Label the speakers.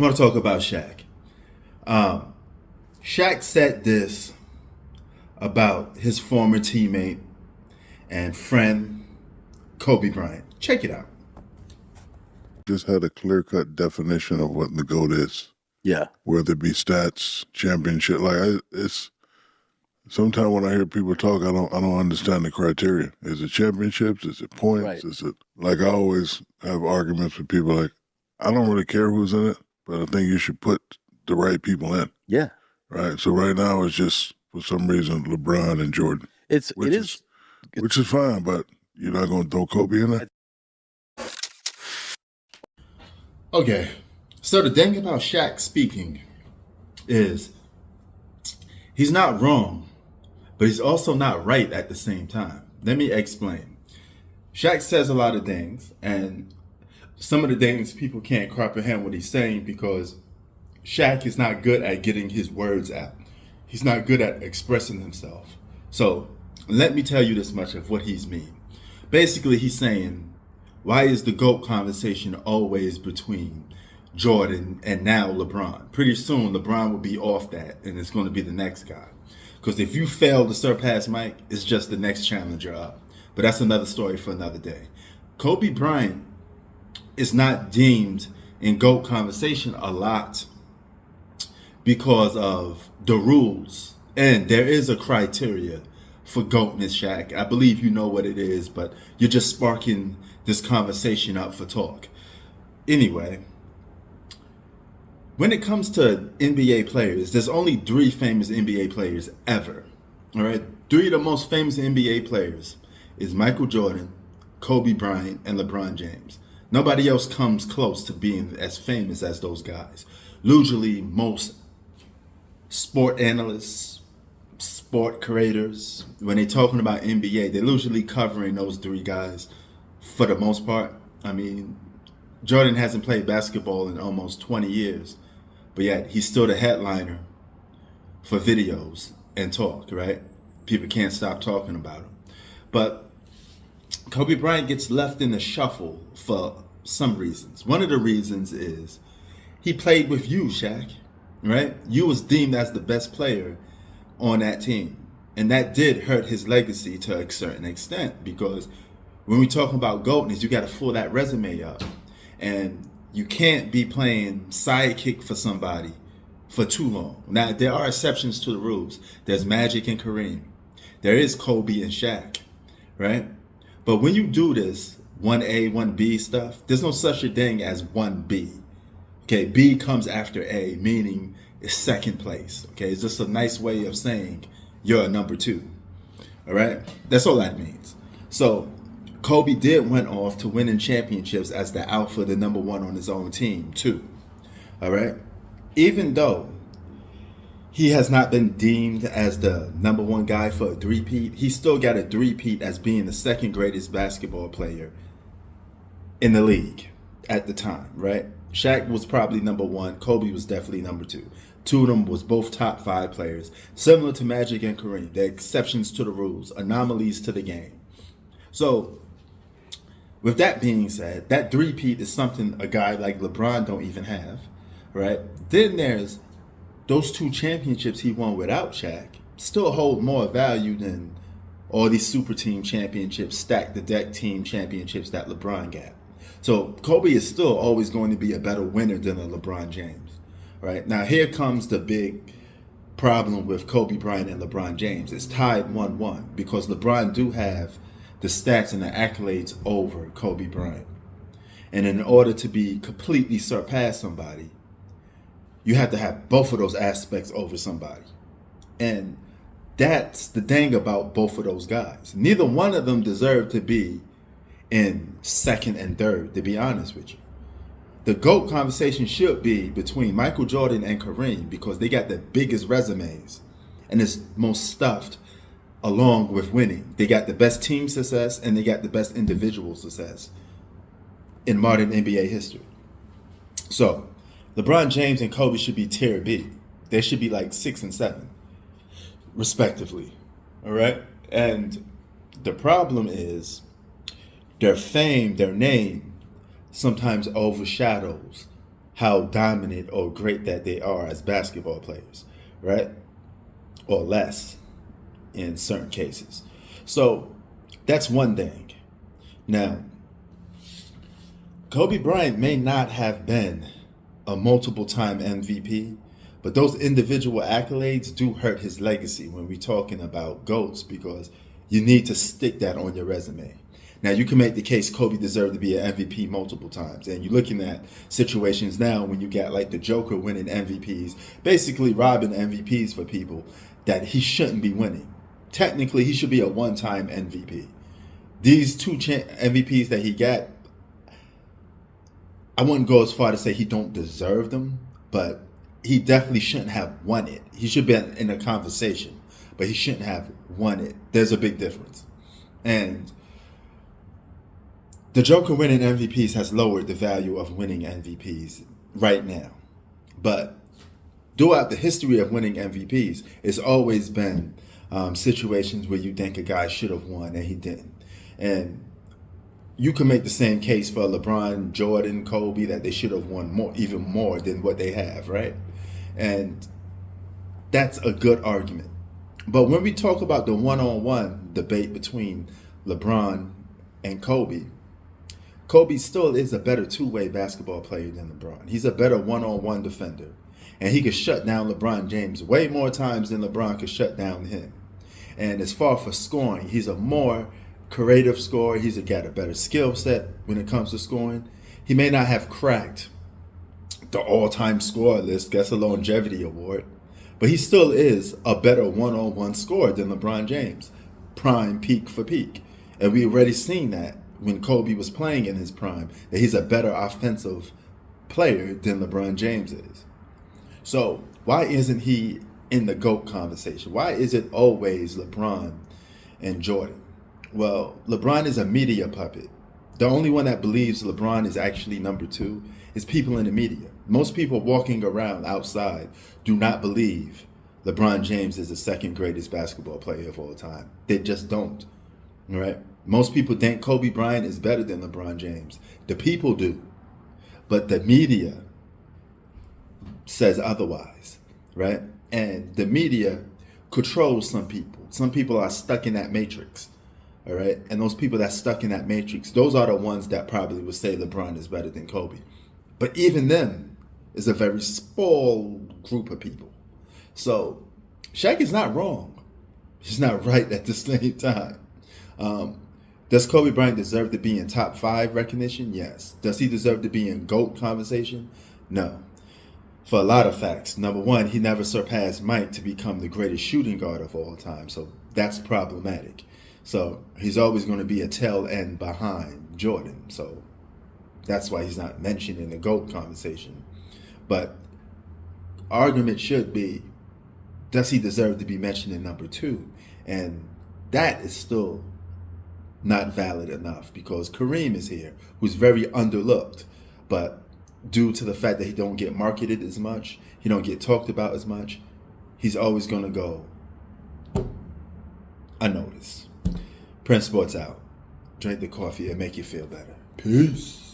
Speaker 1: I want to talk about Shaq. Um, Shaq said this about his former teammate and friend Kobe Bryant. Check it out.
Speaker 2: Just had a clear-cut definition of what the GOAT is.
Speaker 3: Yeah.
Speaker 2: Whether it be stats, championship, it's sometimes when I hear people talk, I don't understand the criteria. Is it championships? Is it points?
Speaker 3: Right.
Speaker 2: Is it I always have arguments with people like, I don't really care who's in it, but I think you should put the right people in.
Speaker 3: Yeah.
Speaker 2: Right. So right now it's just for some reason LeBron and Jordan. Which is fine, but you're not going to throw Kobe in there.
Speaker 1: Okay, so the thing about Shaq speaking is he's not wrong, but he's also not right at the same time. Let me explain. Shaq says a lot of things, and some of the things people can't comprehend what he's saying because Shaq is not good at getting his words out. He's not good at expressing himself. So let me tell you this much of what he's mean. Basically, he's saying, why is the GOAT conversation always between Jordan and now LeBron? Pretty soon, LeBron will be off that, and it's going to be the next guy. Because if you fail to surpass Mike, it's just the next challenger up. But that's another story for another day. Kobe Bryant is not deemed in GOAT conversation a lot because of the rules. And there is a criteria for GOATness, Shaq. I believe you know what it is, but you're just sparking this conversation up for talk. Anyway, when it comes to NBA players, there's only 3 famous NBA players ever. All right, 3 of the most famous NBA players is Michael Jordan, Kobe Bryant, and LeBron James. Nobody else comes close to being as famous as those guys. Usually, most sport analysts, sport creators, when they're talking about NBA, they're usually covering those 3 guys for the most part. I mean, Jordan hasn't played basketball in almost 20 years, but yet he's still the headliner for videos and talk, right? People can't stop talking about him. But Kobe Bryant gets left in the shuffle for some reasons. One of the reasons is he played with you, Shaq, right? You was deemed as the best player on that team. And that did hurt his legacy to a certain extent because when we talk about GOATness, you got to fill that resume up. And you can't be playing sidekick for somebody for too long. Now, there are exceptions to the rules. There's Magic and Kareem. There is Kobe and Shaq, right? But when you do this 1A, 1B stuff, there's no such a thing as 1B. Okay, B comes after A, meaning it's second place. Okay, it's just a nice way of saying you're a number 2. All right, that's all that means. So Kobe did went off to winning championships as the alpha, the number 1 on his own team too. All right, even though he has not been deemed as the number 1 guy for a three-peat, he still got a three-peat as being the second greatest basketball player in the league at the time, right? Shaq was probably number 1. Kobe was definitely number 2. 2 of them was both top 5 players, similar to Magic and Kareem. They're exceptions to the rules, anomalies to the game. So with that being said, that three-peat is something a guy like LeBron don't even have, right? Then there's those 2 championships he won without Shaq still hold more value than all these super team championships, stack the deck team championships that LeBron got. So Kobe is still always going to be a better winner than a LeBron James, right? Now here comes the big problem with Kobe Bryant and LeBron James. It's tied 1-1 because LeBron do have the stats and the accolades over Kobe Bryant. And in order to be completely surpass somebody, you have to have both of those aspects over somebody. And that's the thing about both of those guys. Neither one of them deserve to be in second and third, to be honest with you. The GOAT conversation should be between Michael Jordan and Kareem because they got the biggest resumes and it's most stuffed along with winning. They got the best team success and they got the best individual success in modern NBA history. So LeBron James and Kobe should be tier B. They should be like 6 and 7, respectively. All right? And the problem is their fame, their name, sometimes overshadows how dominant or great that they are as basketball players, right? Or less in certain cases. So that's one thing. Now, Kobe Bryant may not have been a multiple time MVP, but those individual accolades do hurt his legacy when we're talking about GOATs, because you need to stick that on your resume. Now, you can make the case Kobe deserved to be an MVP multiple times, and you're looking at situations now when you got like the Joker winning MVPs, basically robbing MVPs for people that he shouldn't be winning. Technically, he should be a one-time MVP. These two MVPs that he got, I wouldn't go as far to say he don't deserve them, but he definitely shouldn't have won it. He should be in a conversation, but he shouldn't have won it. There's a big difference. And the Joker winning MVPs has lowered the value of winning MVPs right now. But throughout the history of winning MVPs, it's always been situations where you think a guy should have won and he didn't. And you can make the same case for LeBron, Jordan, Kobe, that they should have won more, even more than what they have, right? And that's a good argument. But when we talk about the one-on-one debate between LeBron and Kobe, Kobe still is a better two-way basketball player than LeBron. He's a better one-on-one defender. And he could shut down LeBron James way more times than LeBron could shut down him. And as far for scoring, he's a more creative scorer. He's got a better skill set when it comes to scoring. He may not have cracked the all-time scorer list, gets a longevity award, but he still is a better one-on-one scorer than LeBron James, prime peak for peak. And we already seen that when Kobe was playing in his prime, that he's a better offensive player than LeBron James is. So why isn't he in the GOAT conversation? Why is it always LeBron and Jordan? Well, LeBron is a media puppet. The only one that believes LeBron is actually number two is people in the media. Most people walking around outside do not believe LeBron James is the second greatest basketball player of all time. They just don't, right? Most people think Kobe Bryant is better than LeBron James. The people do, but the media says otherwise, right? And the media controls some people. Some people are stuck in that matrix. All right. And those people that stuck in that matrix, those are the ones that probably would say LeBron is better than Kobe. But even them is a very small group of people. So Shaq is not wrong. He's not right at the same time. Does Kobe Bryant deserve to be in top 5 recognition? Yes. Does he deserve to be in GOAT conversation? No. For a lot of facts. Number one, he never surpassed Mike to become the greatest shooting guard of all time. So that's problematic. So he's always going to be a tail end behind Jordan. So that's why he's not mentioned in the GOAT conversation. But argument should be, does he deserve to be mentioned in number 2? And that is still not valid enough, because Kareem is here, who's very underlooked. But due to the fact that he don't get marketed as much, he don't get talked about as much, he's always going to go unnoticed. Prince Sports out. Drink the coffee and make you feel better. Peace.